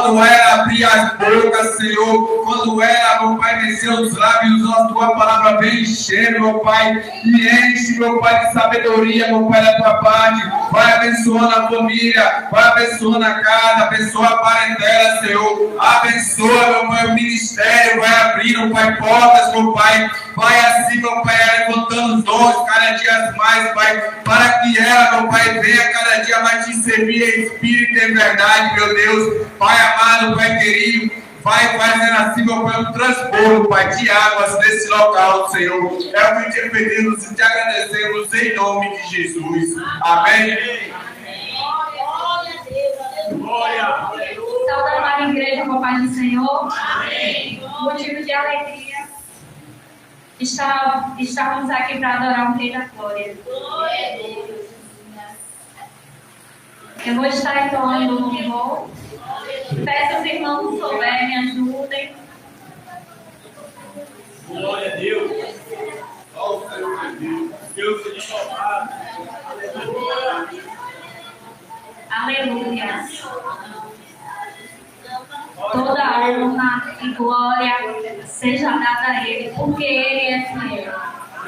quando ela abria as bocas, Senhor, quando ela, meu Pai, desceu os lábios, a tua palavra vem enchendo, meu Pai, e enche, meu Pai, de sabedoria, meu Pai, da tua parte. Vai abençoando a família, vai abençoando a casa, abençoa a parentela, Senhor, abençoa, meu Pai, o ministério, vai abrindo, Pai, portas, meu Pai, vai assim, meu Pai, levantando os dons cada dia mais, Pai, para que ela, meu Pai, venha cada dia mais te servir em espírito e em verdade, meu Deus. Pai amado, Pai querido, vai fazendo assim, meu Pai, um transbordo, Pai, de águas nesse local, Senhor. É o que te pedimos e te agradecemos em nome de Jesus. Amém. Glória a Deus. Glória. Saudando a igreja com a paz do Senhor. Amém. Motivo de alegria. Estamos aqui para adorar o Rei da Glória. Glória a Deus. Eu vou estar entoando o louvor. Peço os irmãos que souberem, me ajudem. Glória a Deus. Ó o Senhor de Deus. Deus seja louvado. Aleluia. Toda honra e glória seja dada a Ele, porque Ele é fiel.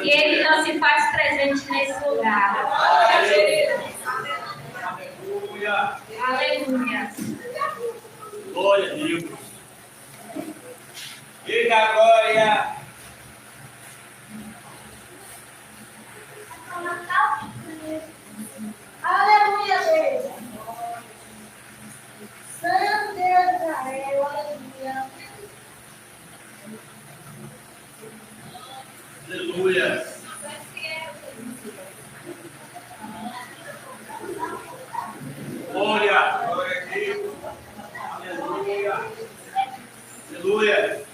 E Ele não se faz presente nesse lugar. Aleluia. Aleluia. Glória a Deus. Eita glória. Aleluia, Deus. Santo Deus de Israel, aleluia. Aleluia. Glória. Glória a Deus. Aleluia. Aleluia.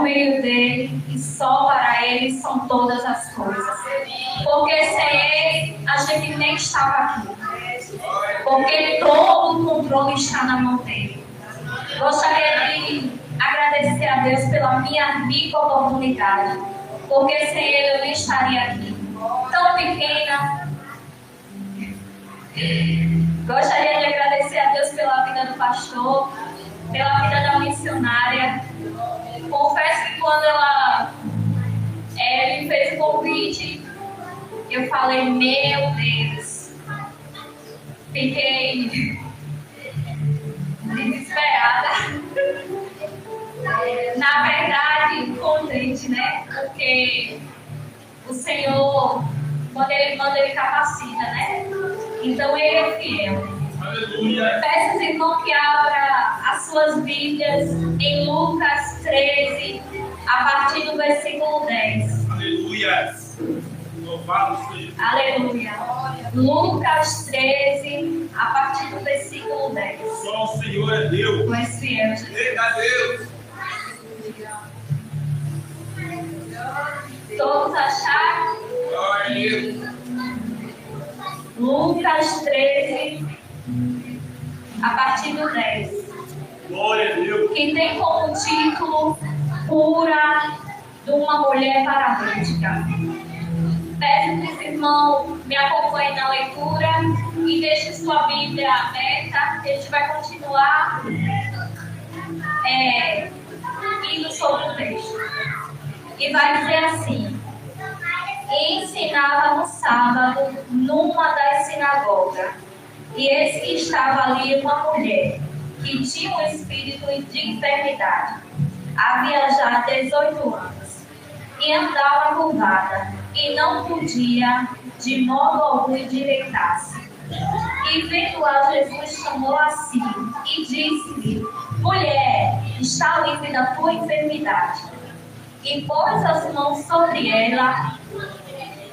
por meio dele e só para ele são todas as coisas. Porque sem ele a gente nem estava aqui. Porque todo o controle está na mão dele. Gostaria de agradecer a Deus pela minha rica oportunidade. Porque sem ele eu nem estaria aqui. Tão pequena. Gostaria de agradecer a Deus pela vida do pastor, pela vida da missionária. Confesso que quando ela me fez o convite, eu falei, meu Deus, fiquei desesperada. Na verdade, contente, né? Porque o Senhor, quando Ele manda, Ele capacita, né? Então Ele é fiel. Aleluia. Peço aos irmãos que abra as suas Bíblias em Lucas 13, a partir do versículo 10. Aleluia. Louvado seja. Aleluia. Lucas 13, a partir do versículo 10. Só o Senhor é Deus. Tu és fiel, Jesus. Eita Deus. Todos acharam? Glória a Deus. Lucas 13, a partir do 10. Glória a Deus. Que tem como título Cura de uma mulher paralítica. Peço que os irmãos me acompanhem na leitura e deixe sua Bíblia aberta, que a gente vai continuar indo sobre o texto. E vai dizer assim: ensinava no sábado numa das sinagogas, e eis que estava ali uma mulher que tinha um espírito de enfermidade. Havia já 18 anos e andava curvada e não podia de modo algum endireitar-se. E vendo-a, Jesus chamou a si e disse-lhe: mulher, está livre da tua enfermidade. E pôs as mãos sobre ela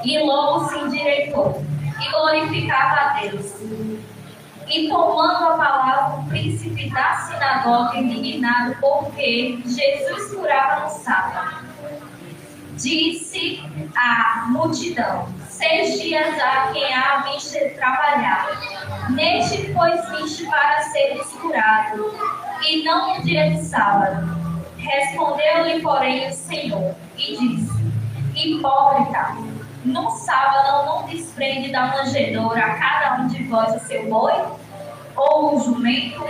e logo se endireitou e glorificava a Deus. E tomando a palavra o príncipe da sinagoga, indignado porque Jesus curava no sábado, disse à multidão: 6 dias há quem há visto trabalhar. Neste, pois, viste para seres curado, e não no dia de sábado. Respondeu-lhe, porém, o Senhor, e disse: hipócrita, no sábado não desprende da manjedoura a cada um de vós o seu boi, ou o jumento,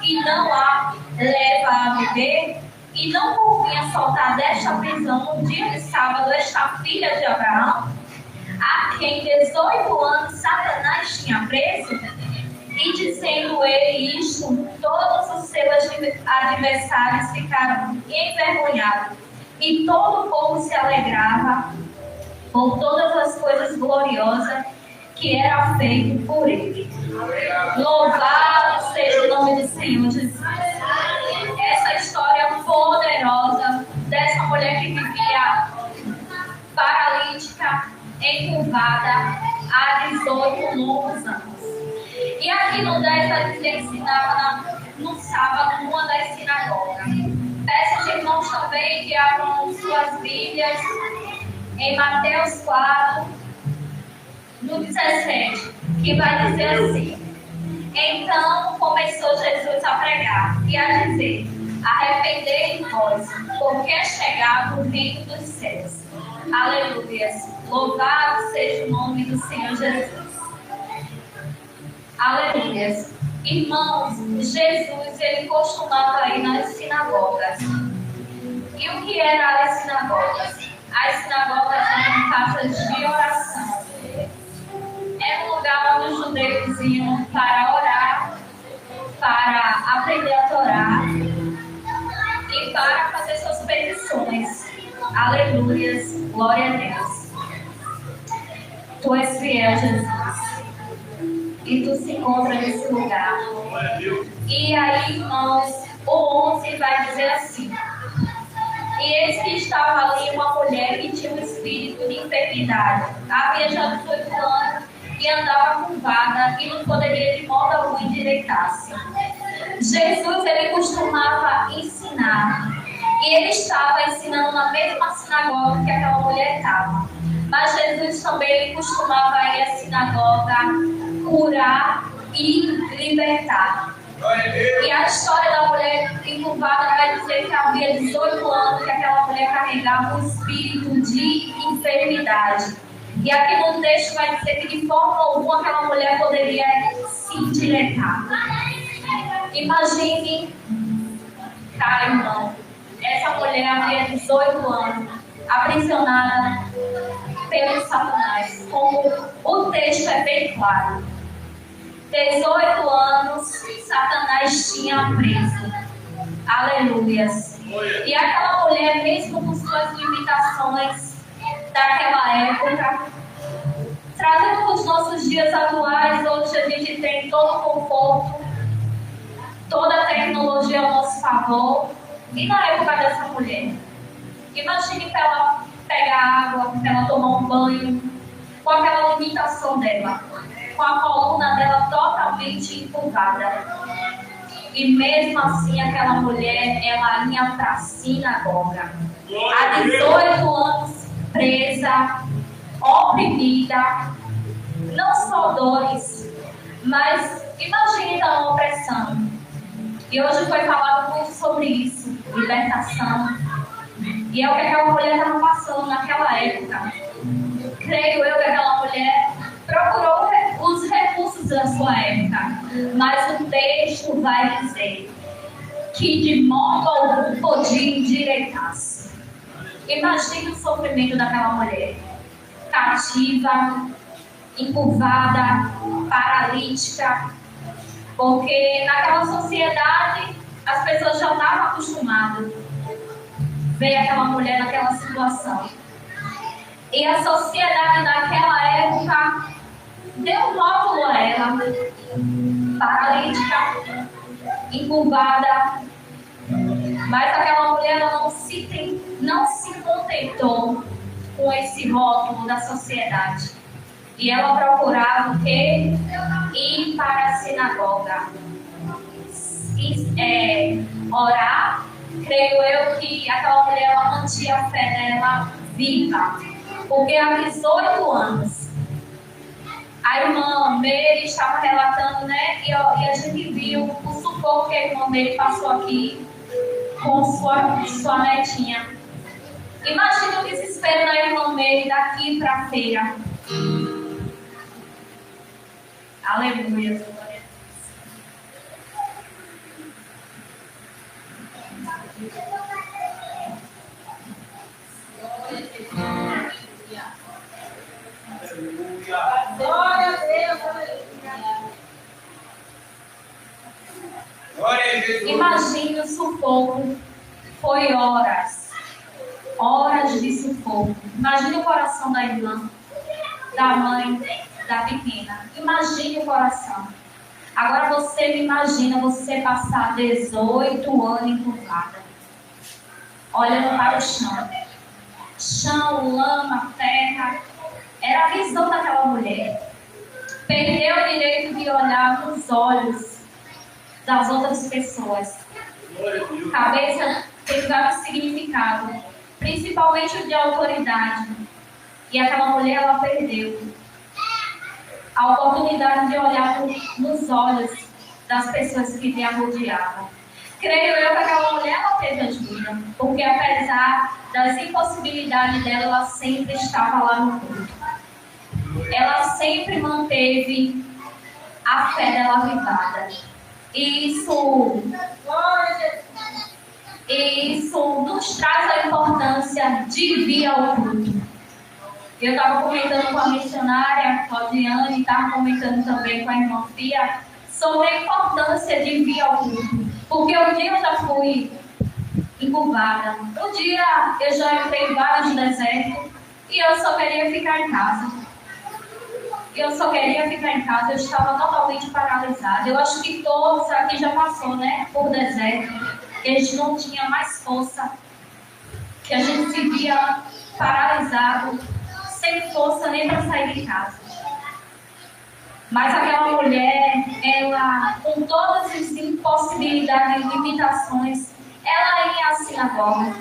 e não a leva a beber? E não convinha soltar desta prisão no dia de sábado esta filha de Abraão, a quem 18 anos Satanás tinha preso? E dizendo ele isto, todos os seus adversários ficaram envergonhados, e todo o povo se alegrava por todas as coisas gloriosas que era feito por ele. Louvado seja o nome do Senhor Jesus. Essa história poderosa dessa mulher que vivia paralítica, encurvada há 18 longos anos. E aqui no 10 vai dizer que ensinava no sábado numa das sinagogas. Peço aos irmãos também que abram suas Bíblias em Mateus 4, no 17, que vai dizer assim: então começou Jesus a pregar e a dizer: arrependei-vos, porque é chegado o reino dos céus. Aleluia. Louvado seja o nome do Senhor Jesus. Aleluia. Irmãos, Jesus, ele costumava ir nas sinagogas. E o que eram as sinagogas? As sinagogas eram casas de oração. Era um lugar onde os judeus iam para orar, para aprender a Torá e para fazer suas petições. Aleluia. Glória a Deus. Tu és fiel, Jesus. E tu se encontra nesse lugar. E aí, irmãos, o 11 vai dizer assim: e eis que estava ali uma mulher que tinha um espírito de enfermidade. Havia já 18 anos e andava curvada e não poderia de modo algum endireitar-se. Jesus, ele costumava ensinar. E ele estava ensinando na mesma sinagoga que aquela mulher estava. Mas Jesus também ele costumava ir à sinagoga curar e libertar. E a história da mulher encurvada vai dizer que havia 18 anos que aquela mulher carregava um espírito de enfermidade. E aqui no texto vai dizer que de forma alguma aquela mulher poderia se endireitar. Imagine, cara, irmão, essa mulher havia 18 anos, aprisionada pelo Satanás. Como o texto é bem claro. 18 anos, Satanás tinha preso. Aleluias. E aquela mulher, mesmo com suas limitações daquela época, trazendo para os nossos dias atuais, hoje a gente tem todo o conforto, toda a tecnologia ao nosso favor. E na época dessa mulher, imagine para ela pegar água, para ela tomar um banho, com aquela limitação dela, com a coluna dela totalmente encurvada. E mesmo assim aquela mulher, ela ia para a sinagoga. Há 18 anos presa, oprimida, não só dores, mas imagine então a opressão. E hoje foi falado muito sobre isso, libertação. E é o que aquela mulher estava passando naquela época. Creio eu que aquela mulher procurou os recursos da sua época. Mas o texto vai dizer que de modo algum podia endireitar-se. Imagine o sofrimento daquela mulher. Cativa, encurvada, paralítica. Porque naquela sociedade as pessoas já estavam acostumadas a ver aquela mulher naquela situação. E a sociedade naquela época deu um rótulo a ela, paralítica, encurvada. Mas aquela mulher ela não se contentou com esse rótulo da sociedade. E ela procurava o quê? Ir para a sinagoga. Orar. Creio eu que aquela mulher ela mantinha a fé dela viva. Porque há 18 anos a irmã Mary estava relatando, né? E a gente viu o sufoco que a irmã Mary passou aqui com sua netinha. Imagina o desespero da irmã Mary daqui para a feira. Aleluia. Glória a Deus. Glória a Jesus. Imagine o sufoco. Foi horas de sufoco. Imagine o coração da irmã, da mãe, da pequena. Imagine o coração. Agora você me imagina você passar 18 anos encurvada, olhando para o chão. Chão, lama, terra. Era a visão daquela mulher. Perdeu o direito de olhar nos olhos das outras pessoas. Cabeça tem vários significados, principalmente o de autoridade. E aquela mulher, ela perdeu a oportunidade de olhar nos olhos das pessoas que lhe rodeavam. Creio eu que aquela mulher ela teve ajuda, porque apesar das impossibilidades dela, ela sempre estava lá no culto. Ela sempre manteve a fé dela avivada. E isso nos traz a importância de vir ao culto. Eu estava comentando com a missionária, com a Diane, e estava comentando também com a irmã Fia, sobre a importância de vir ao culto. Porque um dia eu já fui encurvada. Um dia eu já entrei em vários desertos e eu só queria ficar em casa. Eu estava totalmente paralisada. Eu acho que todos aqui já passou, né, por deserto. A gente não tinha mais força. Que a gente se via paralisado, sem força nem para sair de casa. Mas aquela mulher, ela, com todas as impossibilidades e limitações, ela ia à sinagoga,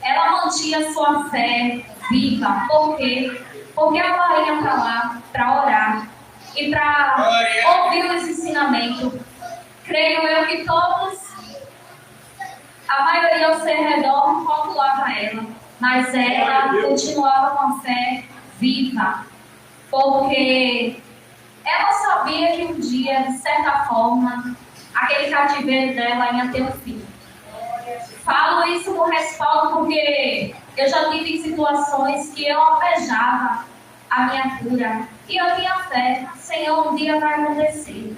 ela mantinha sua fé viva. Por quê? Porque ela ia para lá para orar e para ouvir os ensinamentos. Creio eu que todos, a maioria ao seu redor, rotulava ela, mas ela continuava com a fé viva, porque ela sabia que um dia, de certa forma, aquele cativeiro dela ia ter um fim. Falo isso com respaldo porque eu já tive situações que eu almejava a minha cura e eu tinha fé. Senhor, um dia vai acontecer.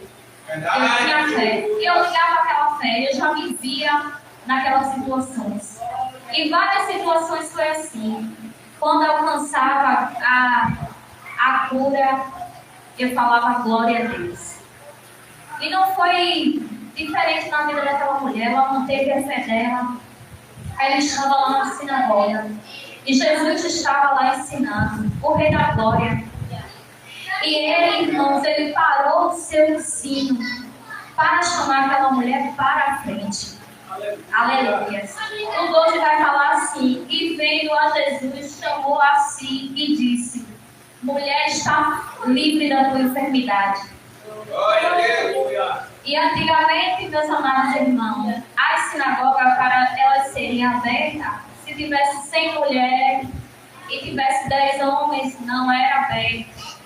Eu tinha fé. E eu ligava aquela fé. Eu já me via naquelas situações. E várias situações foi assim. Quando eu alcançava a cura, eu falava glória a Deus. E não foi diferente na vida daquela mulher. Ela manteve a fé dela. Ela estava lá na sinagoga. E Jesus estava lá ensinando o Rei da Glória. E ele, irmãos, ele parou o seu ensino para chamar aquela mulher para a frente. Aleluia. O 12 vai falar assim: e vendo a Jesus, chamou a si e disse: mulher, está livre da tua enfermidade. E antigamente, meus amados irmãos, as sinagogas, para elas serem abertas, se tivesse 100 mulheres e tivesse 10 homens, não era aberto.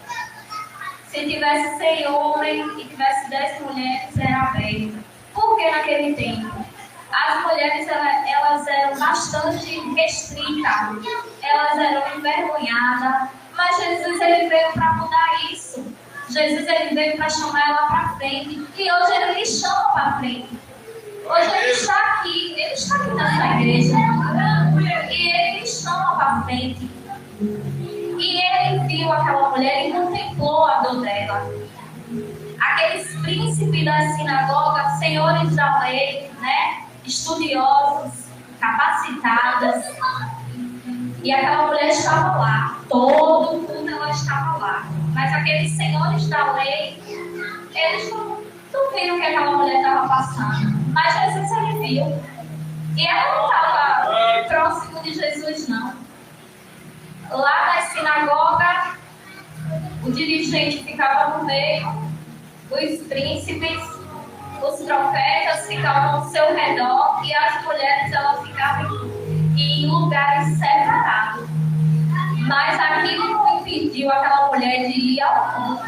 Se tivesse 100 homens e tivesse 10 mulheres, era aberto. Por que naquele tempo? As mulheres elas eram bastante restritas, elas eram envergonhadas, mas Jesus ele veio para mudar isso. Jesus ele veio para chamar ela para frente e hoje ele me chama para frente. Hoje ele está aqui nessa igreja e ele me chama para frente. E ele viu aquela mulher e contemplou a dor dela. Aqueles príncipes das sinagogas, senhores da lei, né? Estudiosos, capacitados. E aquela mulher estava lá. Todo mundo ela estava lá. Mas aqueles senhores da lei, eles não viram o que aquela mulher estava passando. Mas Jesus ele viu. E ela não estava próximo de Jesus, não. Lá na sinagoga, o dirigente ficava no meio, os príncipes, os profetas ficavam ao seu redor e as mulheres elas ficavam em lugares separados. Mas aquilo não impediu aquela mulher de ir ao culto.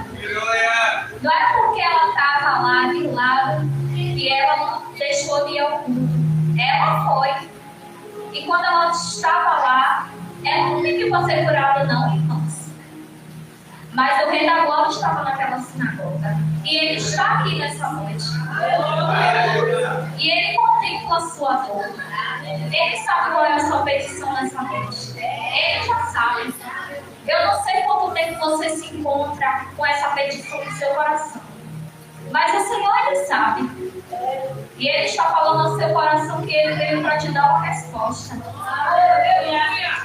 Não é porque ela estava lá de lado que ela não deixou de ir ao culto. Ela foi. E quando ela estava lá, ela não pediu para ser curada, não, irmãos. Mas o Rei da Glória estava naquela sinagoga. E ele está aqui nessa noite. E ele contempla a sua dor. Ele sabe qual é a sua petição nessa noite. Ele já sabe. Eu não sei quanto tempo você se encontra com essa petição no seu coração. Mas o Senhor, ele sabe. E ele está falando ao seu coração que ele veio para te dar uma resposta.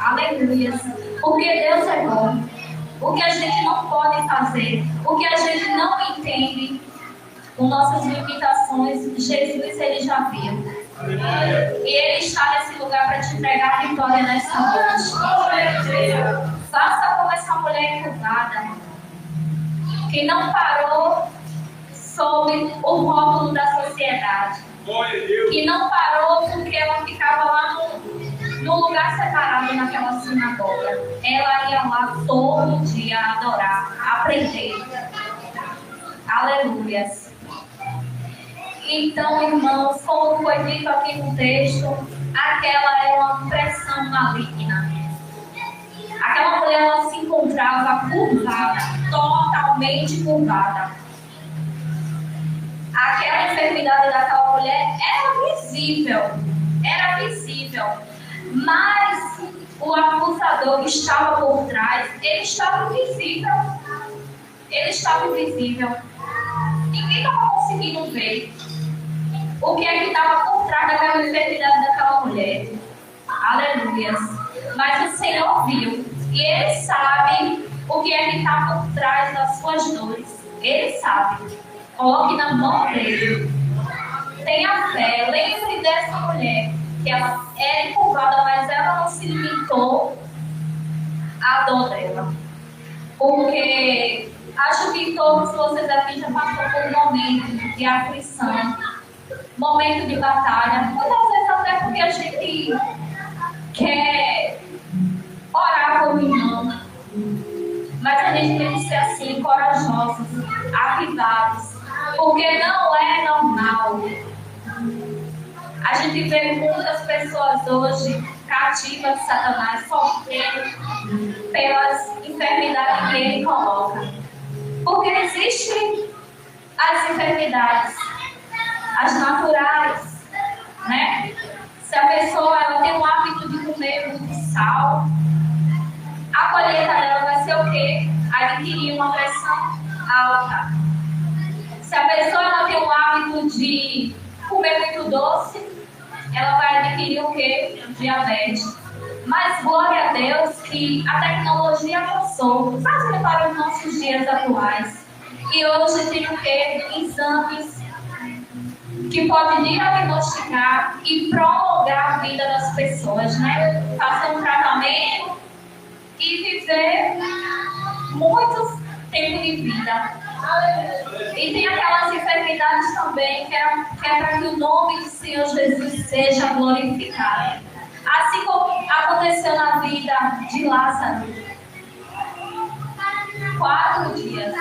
Aleluia. Porque Deus é bom. O que a gente não pode fazer, o que a gente não entende, com nossas limitações, Jesus ele já viu. E ele está nesse lugar para te entregar a vitória nessa noite. Faça como essa mulher encurvada, que não parou sob o rótulo da sociedade, que não parou porque ela ficava lá no lugar separado naquela sinagoga. Ela ia lá todo dia adorar, aprender. Aleluias. Então, irmãos, como foi dito aqui no texto, aquela é uma pressão maligna. Aquela mulher ela se encontrava curvada, totalmente curvada. Aquela enfermidade daquela mulher era visível, mas o acusador que estava por trás, ele estava invisível. Ninguém estava conseguindo ver o que é que estava por trás daquela enfermidade daquela mulher. Aleluia. Mas o Senhor viu e ele sabe o que é que está por trás das suas dores. Ele sabe. Coloque na mão dele. Tenha fé. Lembre dessa mulher. que ela era encurvada, mas ela não se limitou à dor dela. Porque acho que todos vocês aqui já passaram por um momento de aflição, momento de batalha, muitas vezes até porque a gente quer orar por irmão, mas a gente tem que ser assim, corajosos, avivados, porque não é normal. A gente vê muitas pessoas hoje cativas de Satanás, sofrendo pelas enfermidades que ele coloca. Porque existem as enfermidades, as naturais, né? Se a pessoa ela tem o hábito de comer muito sal, a colheita dela vai ser o quê? Adquirir uma pressão alta. Se a pessoa ela tem o hábito de comer muito doce, ela vai adquirir o quê? Diabetes. Mas glória a Deus que a tecnologia avançou, trazendo para os nossos dias atuais. E hoje tem o quê? Exames que podem diagnosticar e prolongar a vida das pessoas, né? Fazer um tratamento e viver muitos tempos de vida. E tem aquelas enfermidades também que é para que o nome do Senhor Jesus seja glorificado. Assim como aconteceu na vida de Lázaro. 4 dias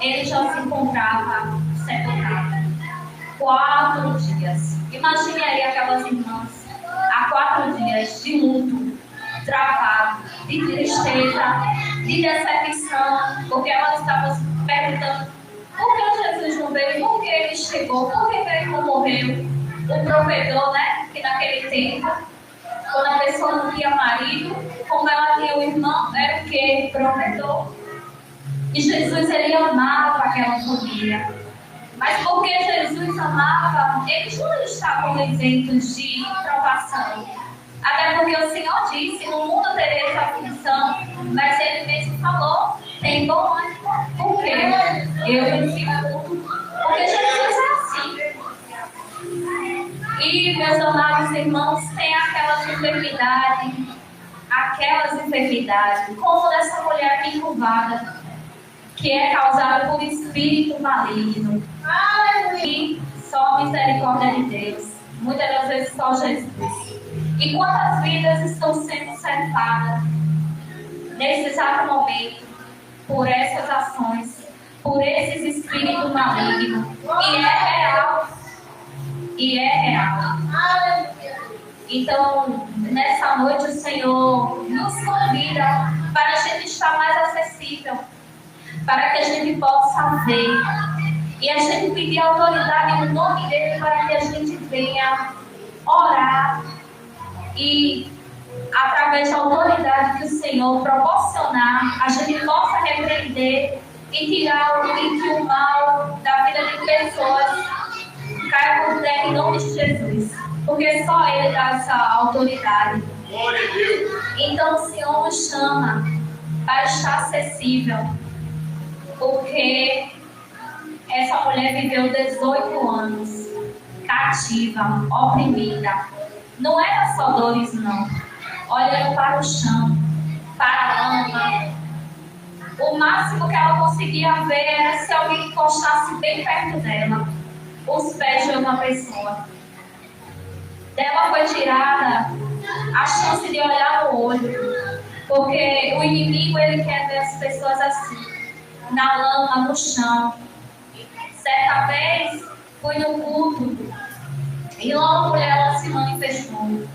ele já se encontrava sepultado. 4 dias. Imagine aí aquelas irmãs há 4 dias de luto, travado, de tristeza, de decepção, porque elas estavam se perguntando por que Jesus não veio, por que ele chegou, por que ele não morreu. O provedor, né, que naquele tempo, quando a pessoa não tinha marido, como ela tinha o irmão, era o que? Provedor. E Jesus, ele amava aquela família. Mas porque Jesus amava, eles não estavam isentos de provação. Até porque o Senhor disse, no mundo tereis aflição, mas ele mesmo falou, tem bom ânimo. Por quê? Eu venci o mundo. Porque Jesus é assim. E, meus amados irmãos, tem aquelas enfermidades, como dessa mulher aqui encurvada, que é causada por espírito maligno. E só a misericórdia de Deus. Muitas das vezes só Jesus. E quantas vidas estão sendo cefadas nesse exato momento por essas ações, por esses espíritos malignos. E é real. E é real. Então, nessa noite o Senhor nos convida para a gente estar mais acessível, para que a gente possa ver e a gente pedir autoridade no nome dele para que a gente venha orar e através da autoridade que o Senhor proporcionar, a gente possa repreender e tirar o mal da vida de pessoas. Caia por terra em nome de Jesus, porque só ele dá essa autoridade. Glória a Deus. Então o Senhor nos chama para estar acessível, porque essa mulher viveu 18 anos cativa, oprimida. Não era só dores, não. Olhando para o chão, para a lama. O máximo que ela conseguia ver era se alguém encostasse bem perto dela, os pés de uma pessoa. Dela foi tirada a chance de olhar no olho, porque o inimigo ele quer ver as pessoas assim, na lama, no chão. Certa vez fui no culto e uma mulher ela se manifestou.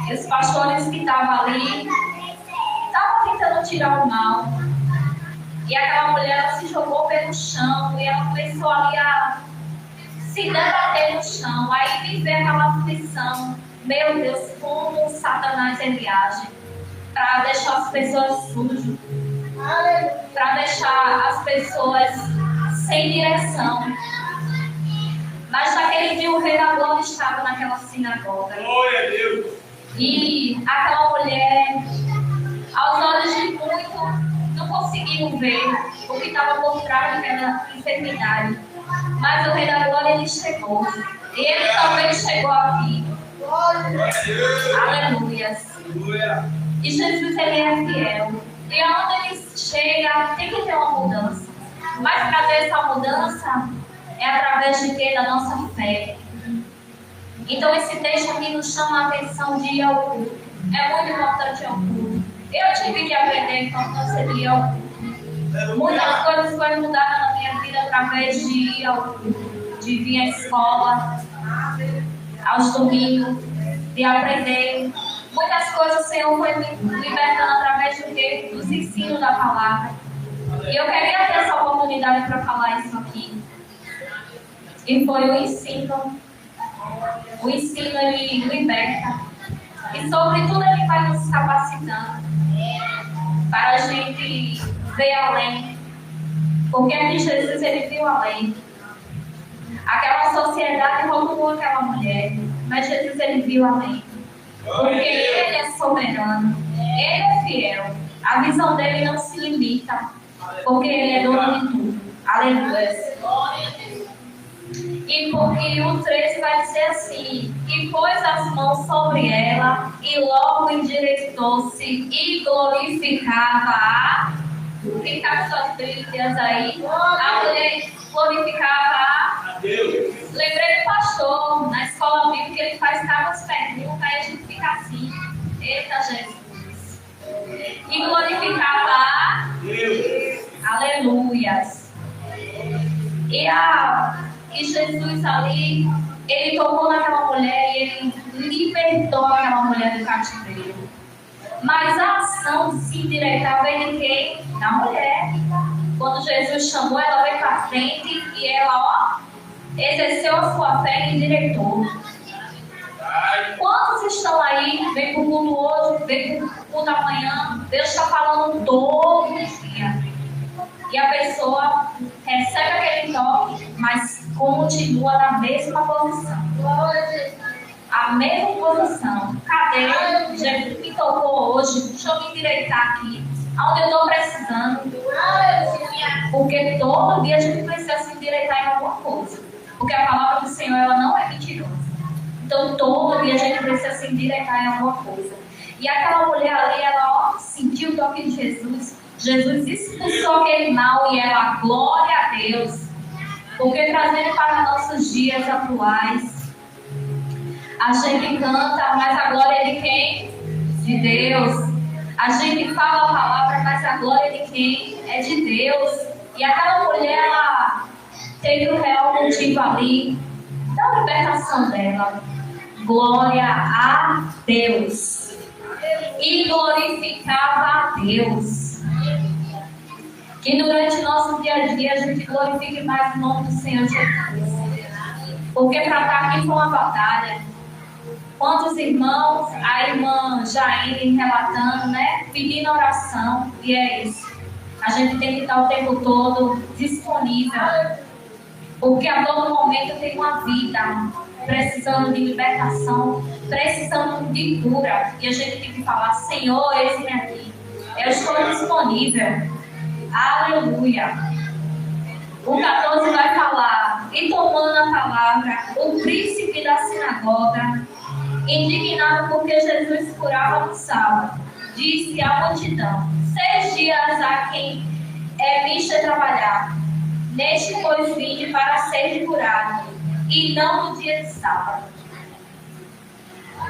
E os pastores que estavam ali estavam tentando tirar o mal. E aquela mulher ela se jogou pelo chão e ela começou ali a se debater no chão. Aí me veio aquela aflição. Meu Deus, como Satanás ele age para deixar as pessoas sujas, para deixar as pessoas sem direção. Mas naquele dia o rei da glória estava naquela sinagoga. Glória a Deus. E aquela mulher, aos olhos de muito, não conseguiam ver o que estava por trás daquela enfermidade. Mas o rei da glória ele chegou. E ele também chegou aqui. Aleluias. E Jesus, ele é fiel. E onde ele chega, tem que ter uma mudança. Mas para ter essa mudança, é através de quê? Da nossa fé. Então esse texto aqui nos chama a atenção de ir ao culto. É muito importante ir ao culto. Eu tive que aprender como proceder ao culto. Muitas coisas foram mudadas na minha vida através de ir ao culto, de vir à escola, aos domingos, de aprender. Muitas coisas o Senhor foi me libertando através do quê? Dos ensinos da palavra. E eu queria ter essa oportunidade para falar isso aqui. E foi o ensino. O ensino, ele liberta. E sobretudo ele vai nos capacitando para a gente ver além. Porque aqui Jesus, ele viu além. Aquela sociedade rotulou aquela mulher, mas Jesus, ele viu além. Porque ele é soberano, ele é fiel. A visão dele não se limita, porque ele é dono de tudo. Aleluia. E porque o 13 vai dizer assim: e pôs as mãos sobre ela, e logo endireitou-se e glorificava a. Fica suas Bíblias aí. A mulher glorificava a Deus. Lembrei do pastor na escola bíblica, ele faz tábuas perguntas, aí a gente fica assim: eita Jesus. E glorificava a Deus. Aleluias. E Jesus ali, ele tocou naquela mulher e ele libertou aquela mulher do cativeiro. Mas a ação de se endireitar veio de quem? Da mulher. Quando Jesus chamou, ela veio para frente e ela, exerceu a sua fé e endireitou. Quantos estão aí? Vem para o culto hoje, vem para o culto amanhã. Deus está falando todo dia. E a pessoa recebe aquele toque, mas continua na mesma posição. A mesma posição. Cadê? Jesus me tocou hoje. Deixa eu me endireitar aqui. Onde eu estou precisando. Porque todo dia a gente precisa se endireitar em alguma coisa. Porque a palavra do Senhor, ela não é mentirosa. Então todo dia a gente precisa se endireitar em alguma coisa. E aquela mulher ali, ela sentiu o toque de Jesus. Jesus expulsou aquele mal e ela, glória a Deus. Porque trazendo para nossos dias atuais, a gente canta, mas a glória é de quem? De Deus. A gente fala a palavra, mas a glória é de quem? É de Deus. E aquela mulher, ela teve o real motivo ali da libertação dela. Glória a Deus. E glorificava a Deus. Que durante o nosso dia a dia a gente glorifique mais o nome do Senhor Jesus. Porque para estar aqui foi uma batalha. Quantos irmãos, a irmã Jaine relatando, né? Pedindo oração. E é isso. A gente tem que estar o tempo todo disponível. Porque a todo momento tem uma vida precisando de libertação, precisando de cura. E a gente tem que falar: Senhor, eis-me aqui. Eu estou disponível. Aleluia. O 14 vai falar: e tomando a palavra, o príncipe da sinagoga, indignado porque Jesus curava no sábado, disse à multidão: 6 dias há quem é visto trabalhar. Neste pois vinde para ser curado, e não no dia de sábado.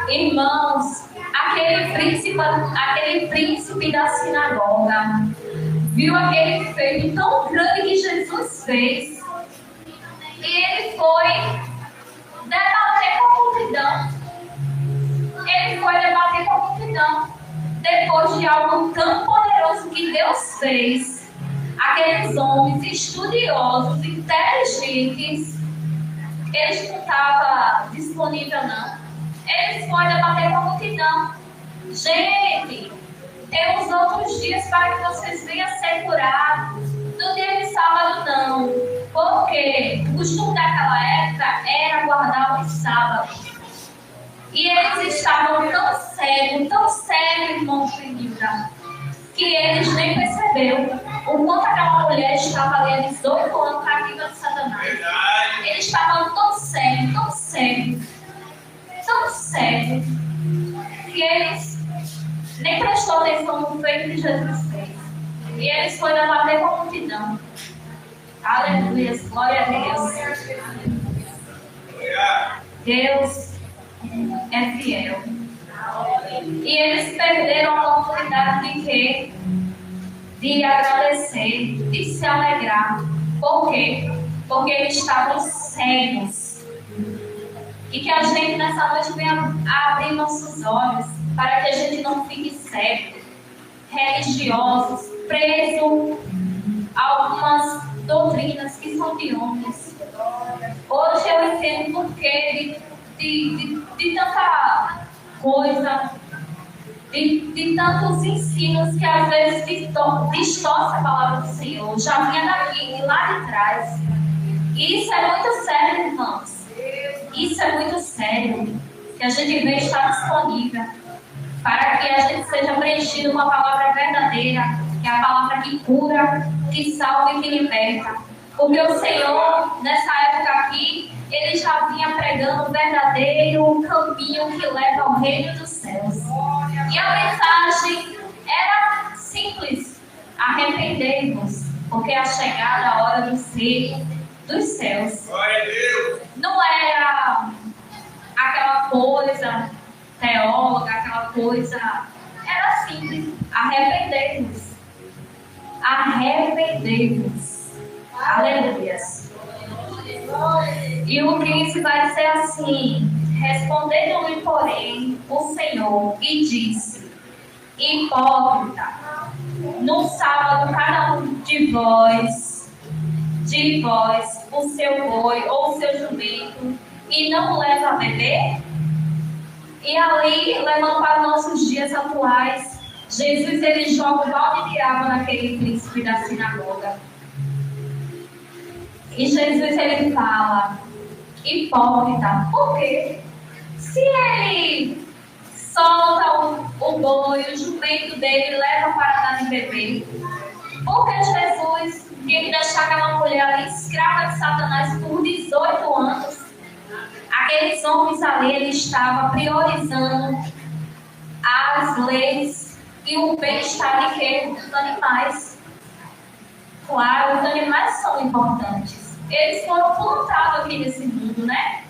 Irmãos, aquele príncipe da sinagoga viu aquele feito tão grande que Jesus fez. E ele foi debater com a multidão. Ele foi debater com a multidão. Depois de algo tão poderoso que Deus fez, aqueles homens estudiosos, inteligentes, eles não estavam disponíveis não. Eles foram debater com a multidão. Gente, temos outros dias para que vocês venham ser curados. No dia de sábado não. Porque o costume daquela época era guardar os sábados. E eles estavam tão cegos, irmão Fernilda, que eles nem perceberam o quanto aquela mulher estava ali há 18 anos cativa de Satanás. Eles estavam tão cegos, tão cegos, tão cegos. cego que eles nem prestou atenção no feito que Jesus fez. E eles foram debater com a multidão. Aleluia, glória a Deus. Deus é fiel. E eles perderam a oportunidade de quê? De agradecer, de se alegrar. Por quê? Porque eles estavam cegos. E que a gente nessa noite venha abrir nossos olhos para que a gente não fique cego, religiosos, preso a algumas doutrinas que são de homens. Hoje eu entendo o porquê de tanta coisa, de tantos ensinos que às vezes distorcem a palavra do Senhor. Já vinha daqui, de lá de trás. E isso é muito sério, irmãos. Isso é muito sério. Que a gente vê estar disponível para que a gente seja preenchido com a palavra verdadeira, que é a palavra que cura, que salva e que liberta. Porque o Senhor, nessa época aqui, Ele já vinha pregando o verdadeiro caminho que leva ao reino dos céus. E a mensagem era simples: arrependei-vos, porque é chegada a hora do reino dos céus. Não era aquela coisa teóloga, aquela coisa. Era simples: arrependei-vos. Arrependei-vos. Aleluias. E o príncipe vai dizer assim: respondendo-lhe, porém, o Senhor, e disse: hipócrita, no sábado cada um de vós, o seu boi ou o seu jumento, e não leva a beber? E ali, levando para nossos dias atuais, Jesus ele joga o balde de água naquele príncipe da sinagoga. E Jesus ele fala: hipócrita, por quê? Se ele solta o boi, o jumento dele leva para dar de beber, por que Jesus tinha que deixar aquela mulher ali escrava de Satanás por 18 anos? Aqueles homens ali, ele estava priorizando as leis e o bem-estar de quê? Dos animais. Claro, os animais são importantes. Eles foram plantados aqui nesse mundo, né?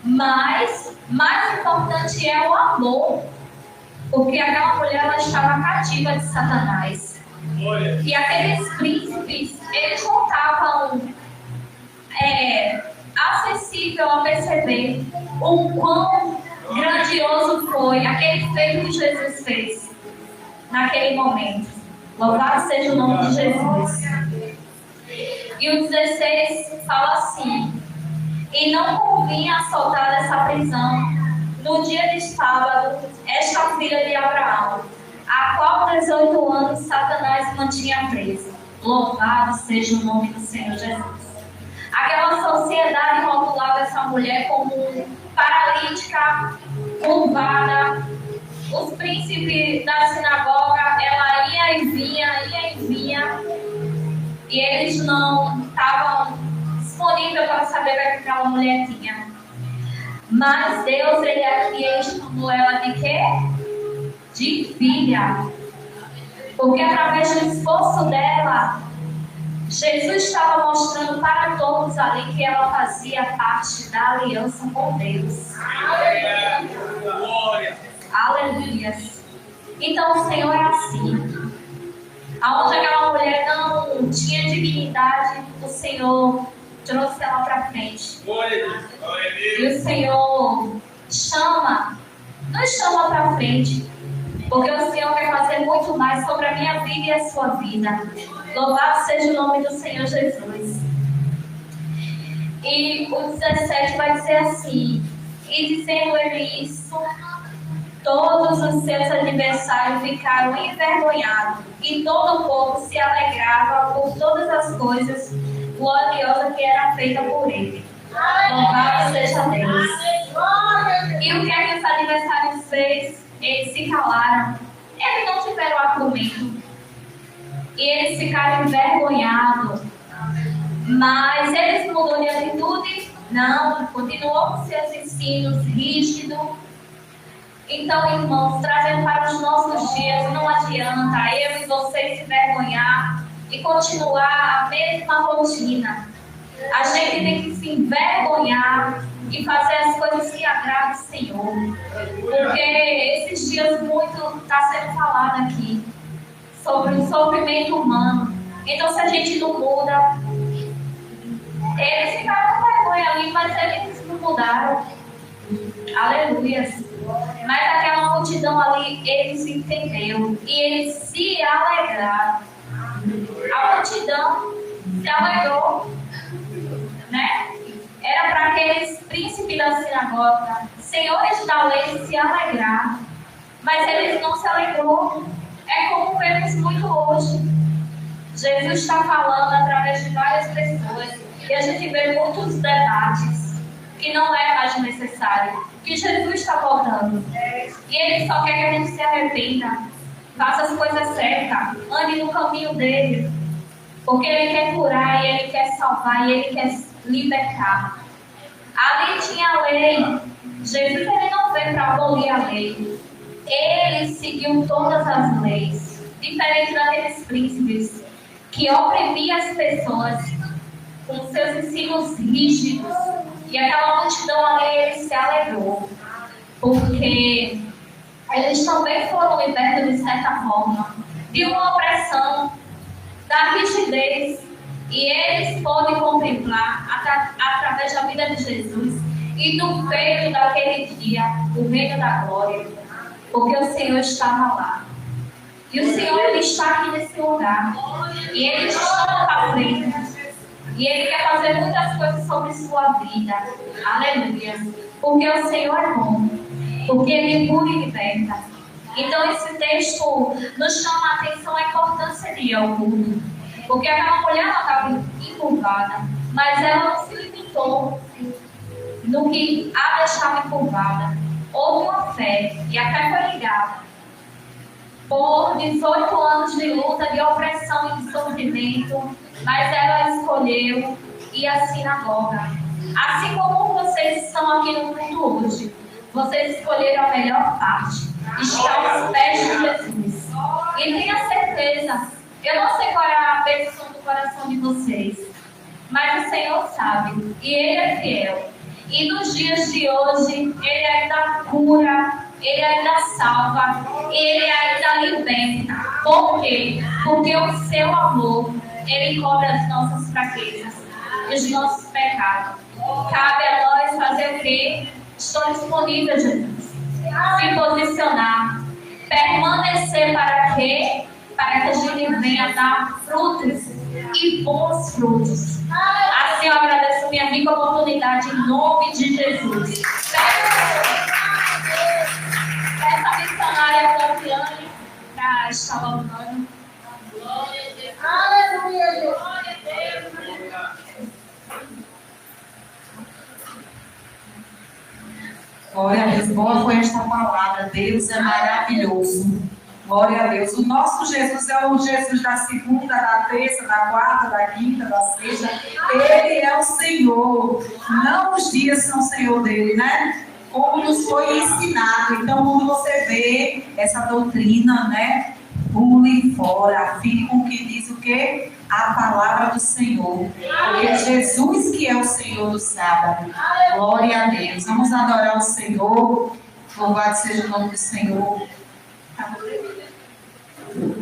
Mas mais importante é o amor. Porque aquela mulher ela estava cativa de Satanás. E aqueles príncipes, eles não estavam acessível a perceber o quão grandioso foi aquele feito que Jesus fez naquele momento. Louvado seja o nome de Jesus. E o 16 fala assim: e não convinha soltar dessa prisão no dia de sábado esta filha de Abraão, a qual 18 anos Satanás mantinha presa. Louvado seja o nome do Senhor Jesus. Aquela sociedade rotulava essa mulher como paralítica, curvada. Os príncipes da sinagoga, ela ia e vinha, e eles não estavam disponíveis para saber o que aquela mulher tinha. Mas Deus, ele aqui chamou ela de quê? De filha. Porque através do esforço dela, Jesus estava mostrando para todos ali que ela fazia parte da aliança com Deus. Glória. Aleluia. Então o Senhor é assim. Aonde aquela mulher não tinha dignidade, o Senhor trouxe ela para frente. E o Senhor nos chama para frente. Porque o Senhor quer fazer muito mais sobre a minha vida e a sua vida. Louvado seja o nome do Senhor Jesus. E o 17 vai dizer assim: e dizendo ele isso, todos os seus adversários ficaram envergonhados, e todo o povo se alegrava por todas as coisas gloriosas que eram feitas por ele. Louvado seja Deus. E o que é que os adversários fez? Eles se calaram. Eles não tiveram argumento. E eles ficaram envergonhados. Mas eles mudou de atitude? Não, continuou com seus ensinos rígidos, Então, irmãos, trazendo para os nossos dias, não adianta eu e você se vergonhar e continuar a mesma rotina. A gente tem que se envergonhar e fazer as coisas que agradam o Senhor. Porque esses dias muito está sendo falado aqui sobre o sofrimento humano. Então, se a gente não muda, eles ficaram com vergonha ali, mas eles não mudaram. Aleluia. Mas aquela multidão ali, eles entenderam e eles se alegraram. A multidão se alegrou, né? Era para aqueles príncipes da sinagoga, senhores da lei, se alegrar. Mas eles não se alegrou. É como vemos muito hoje. Jesus está falando através de várias pessoas e a gente vê muitos debates que não é mais necessário, que Jesus está voltando. E Ele só quer que a gente se arrependa, faça as coisas certas, ande no caminho dele, porque Ele quer curar, e Ele quer salvar, e Ele quer libertar. Ali tinha a lei. Jesus ele não veio para abolir a lei. Ele seguiu todas as leis, diferente daqueles príncipes que oprimiam as pessoas com seus ensinos rígidos. E aquela multidão ali, ele se alegrou, porque eles também foram libertos de certa forma de uma opressão, da rigidez, e eles podem contemplar através da vida de Jesus e do feito daquele dia, o reino da glória, porque o Senhor estava lá. E o Senhor ele está aqui nesse lugar, e Ele chama para frente. E Ele quer fazer muitas coisas sobre sua vida. Aleluia. Porque o Senhor é bom. Porque Ele cura e liberta. Então esse texto nos chama a atenção a importância de ir ao culto. Porque aquela mulher não estava encurvada. Mas ela não se limitou no que a deixava encurvada. Houve uma fé. E a fé foi ligada. Por 18 anos de luta, de opressão e de sofrimento, mas ela escolheu ir à sinagoga. Assim como vocês estão aqui no culto hoje, vocês escolheram a melhor parte, estar aos pés de Jesus. E tenha certeza, eu não sei qual é a petição do coração de vocês, mas o Senhor sabe, e Ele é fiel. E nos dias de hoje, Ele ainda cura, Ele ainda salva, Ele ainda liberta. Por quê? Porque o seu amor, Ele cobre as nossas fraquezas e os nossos pecados. Cabe a nós fazer o quê? Estou disponível, Jesus. Se posicionar. Permanecer para quê? Para que a gente venha dar frutos e bons frutos. Assim eu agradeço minha rica oportunidade em nome de Jesus. Essa missionária Floriane para estar louvando. Aleluia. Glória a Deus, boa foi esta palavra. Deus é maravilhoso. Glória a Deus. O nosso Jesus é o Jesus da segunda, da terça, da quarta, da quinta, da sexta. Ele é o Senhor. Não os dias são o Senhor dele, né? Como nos foi ensinado. Então, quando você vê essa doutrina, né? Pule fora. Fique com o que diz o quê? A palavra do Senhor. Porque é Jesus que é o Senhor do sábado. Glória a Deus. Vamos adorar o Senhor. Louvado seja o nome do Senhor.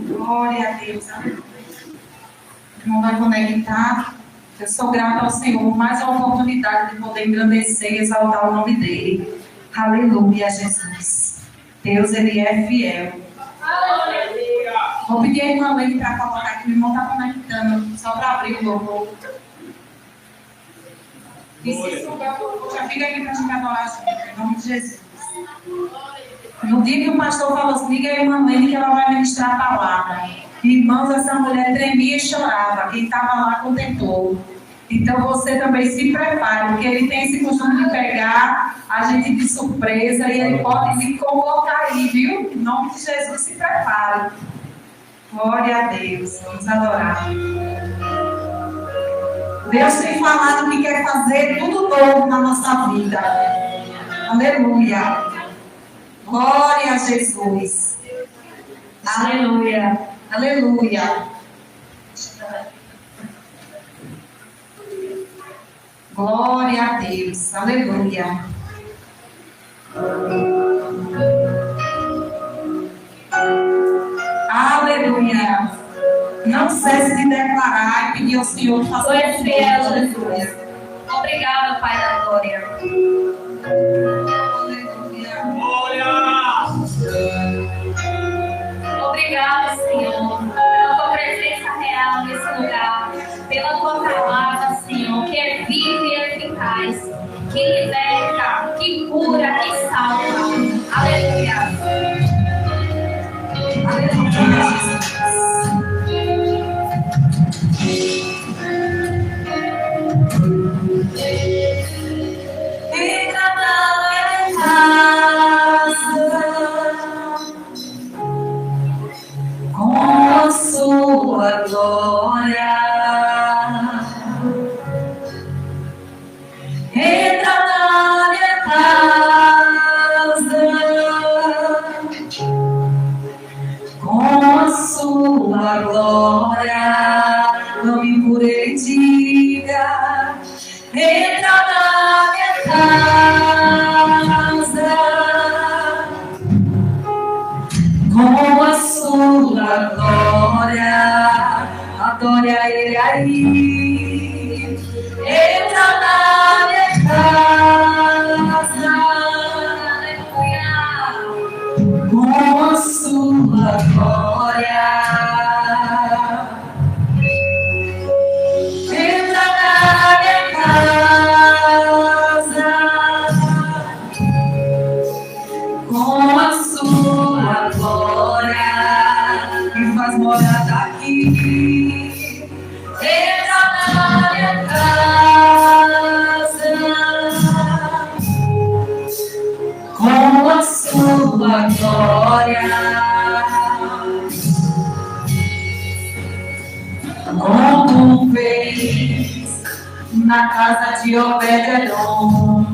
Glória a Deus. Não vai conectar. Eu sou grata ao Senhor por mais uma oportunidade de poder engrandecer e exaltar o nome dele. Aleluia, Jesus. Deus, ele é fiel. Vou pedir a irmã Lene para colocar aqui. O irmão está conectando, só para abrir o louvor. E se souber, já fica aqui para a gente adorar junto, em nome de Jesus. No dia que o pastor falou assim, diga a irmã Lene que ela vai ministrar a palavra. Irmãos, essa mulher tremia e chorava. Quem estava lá contemplou. Então você também se prepare, porque ele tem esse costume de pegar a gente de surpresa e ele pode se colocar aí, viu? Em nome de Jesus, se prepare. Glória a Deus. Vamos adorar. Deus tem falado que quer fazer tudo novo na nossa vida. Aleluia. Glória a Jesus. Aleluia. Aleluia. Glória a Deus. Aleluia. Aleluia. Não cesse de declarar e pedir ao Senhor que faça Tu és fiel, aleluia. Jesus. Obrigado, Pai da glória. Obrigado, Senhor, pela tua presença real nesse lugar, pela tua palavra, Senhor, que é viva e eficaz, que liberta, que cura, que salva. Aleluia. Aleluia, Jesus. Entra na minha casa com a sua glória. Entra na minha casa com a sua glória. Não me impurei, diga. Entra na minha casa com a sua glória. Adore a Ele aí. Entra na minha casa, aleluia, com a sua glória. Entra na minha casa com a sua glória e faz morada aqui. Entra na minha casa com a sua glória. Como fez na casa de Obed-Edom,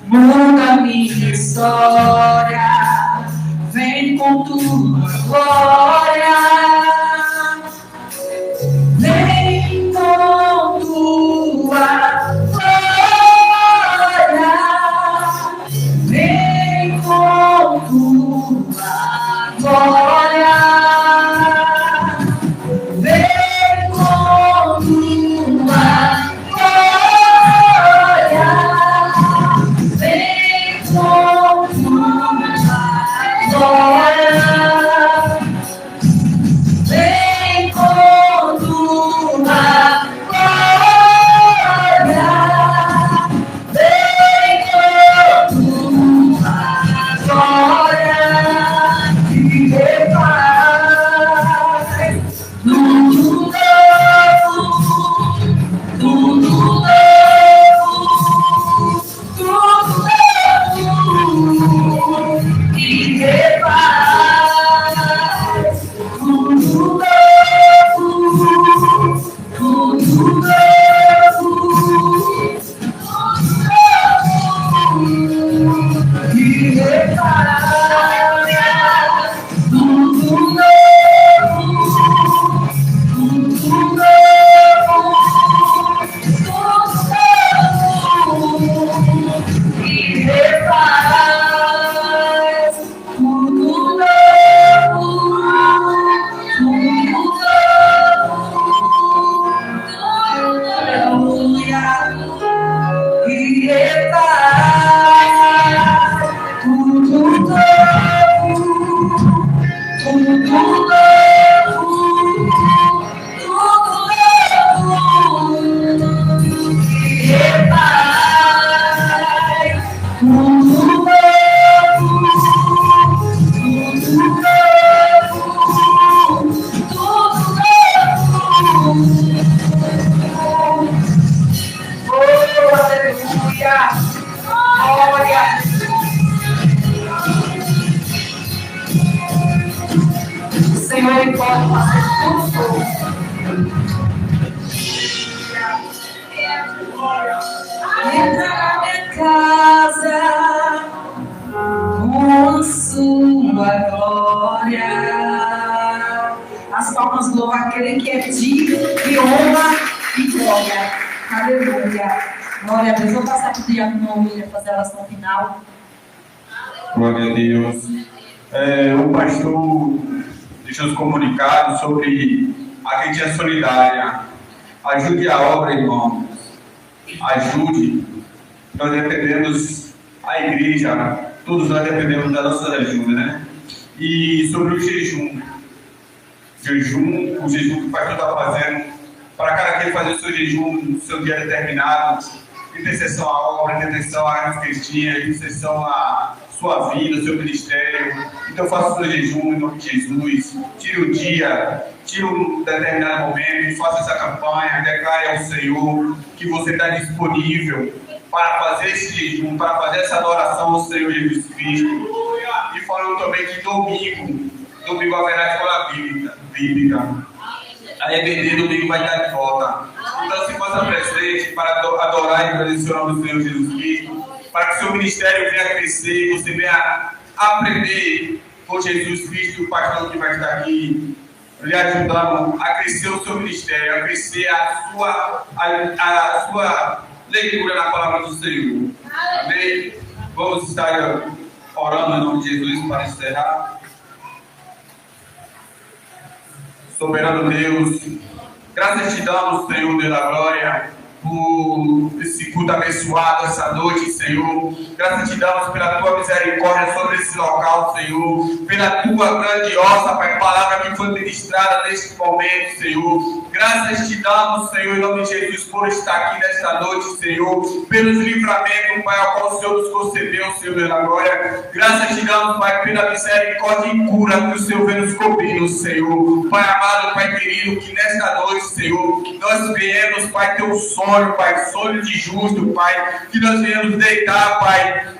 muda minha história, vem com tua glória, vem com tua glória, vem com tua glória, vem com tua glória, vem com tua glória, vem com tua glória, vem com tua glória, e refaz tudo novo, tudo novo, tudo novo, e refaz tudo novo, tudo novo, e refaz tudo novo, tudo novo, e refaz tudo novo, aleluia, e refaz tudo novo, tudo novo, e refaz tudo novo, tudo novo. Oh, aleluia, glória. O Senhor ele pode fazer tudo. Entra na minha casa com palmas, louva aquele que é digno de honra e glória. Aleluia. Glória a Deus. Vou passar para o diácono William fazer a oração final. Glória a Deus. O pastor deixou os comunicados sobre a quentinha solidária. Ajude a obra, irmãos. Ajude. Nós dependemos, a igreja, todos nós dependemos da nossa ajuda, né? E sobre o jejum. O jejum que o pastor está fazendo, para cada quem fazer o seu jejum no seu dia determinado, intercessão à obra, intercessão às quentinhas, intercessão à sua vida, seu ministério. Então faça o seu jejum em nome de Jesus. Tire o dia, tire um determinado momento, faça essa campanha, declare ao Senhor que você está disponível para fazer esse jejum, para fazer essa adoração ao Senhor Jesus Cristo. E falou também que domingo haverá escola bíblica. A EBD domingo vai estar de volta. Então se faça presente para adorar e agradecer o nome do Senhor Jesus Cristo, para que o seu ministério venha crescer, você venha aprender com Jesus Cristo, o pastor que vai estar aqui, lhe ajudando a crescer o seu ministério, a crescer a sua leitura na palavra do Senhor. Amém? Vamos estar orando em nome de Jesus para encerrar. Soberano Deus, graças te damos, Senhor, Deus da glória, por esse culto abençoado essa noite, Senhor. Graças te damos pela tua misericórdia sobre esse local, Senhor. Pela tua grandiosa, Pai, palavra que foi ministrada neste momento, Senhor. Graças te damos, Senhor, em nome de Jesus, por estar aqui nesta noite, Senhor. Pelos livramentos, Pai, ao qual o Senhor nos concedeu, Senhor, Deus da glória. Graças te damos, Pai, pela misericórdia e cura que o Senhor vem nos cobrindo, Senhor. Pai amado, Pai querido, que nesta noite, Senhor, nós viemos, Pai, teu sonho, Pai, sonho de justo, Pai, que nós viemos deitar, Pai,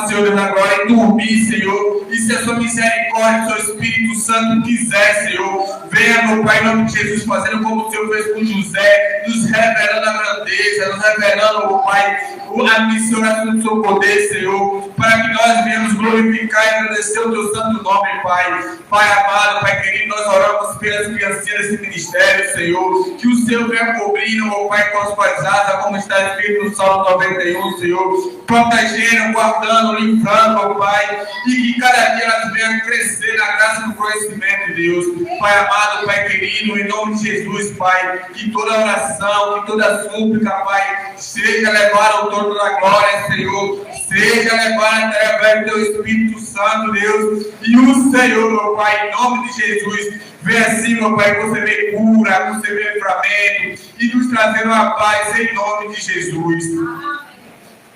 Senhor Deus da glória, e dormir, Senhor, e se a sua misericórdia, o seu Espírito Santo quiser, Senhor, venha, meu Pai, em nome de Jesus, fazendo como o Senhor fez com José, nos revelando a grandeza, nos revelando, meu Pai, a missão do seu poder, Senhor, para que nós venhamos glorificar e agradecer o teu santo nome, Pai. Pai amado, Pai querido, nós oramos pelas criancinhas desse ministério, Senhor, que o Senhor venha cobrindo, meu Pai, com as tuas asas, como está escrito no Salmo 91, Senhor, protegendo, guardando, livrando, meu Pai, e que cada dia elas venham crescer na graça do conhecimento, Deus. Pai amado, Pai querido, em nome de Jesus, Pai, que toda oração, que toda súplica, Pai, seja levada ao trono da glória, Senhor, seja levada através do teu Espírito Santo, Deus, e o Senhor, meu Pai, em nome de Jesus, vem assim, meu Pai, que você vê cura, que você vê livramento, e nos trazendo a paz em nome de Jesus.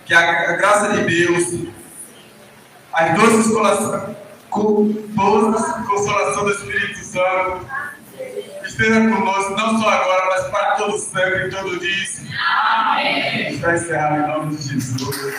Que a graça de Deus, as doces consolação do Espírito Santo, esteja conosco, não só agora, mas para todo sempre, todo dia. Amém. Está encerrado em nome de Jesus.